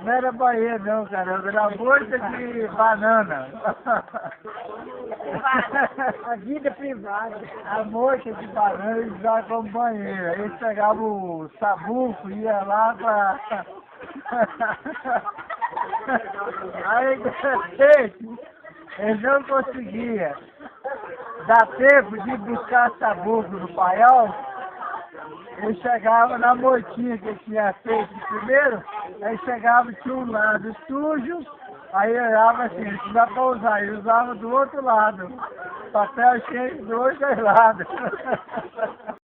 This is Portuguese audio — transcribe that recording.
Não era banheiro não, cara, era bolsa de banana. A vida privada. A moita de banana eles usavam como banheiro. Aí eles pegavam o sabuco e ia lá pra... Aí, eles não conseguiam dar tempo de buscar sabuco no paiol. Ele chegava na moitinha que ele tinha feito primeiro, aí chegava, tinha um lado sujo, aí olhava assim, não dá para usar, ele usava do outro lado, papel cheio dos dois lados.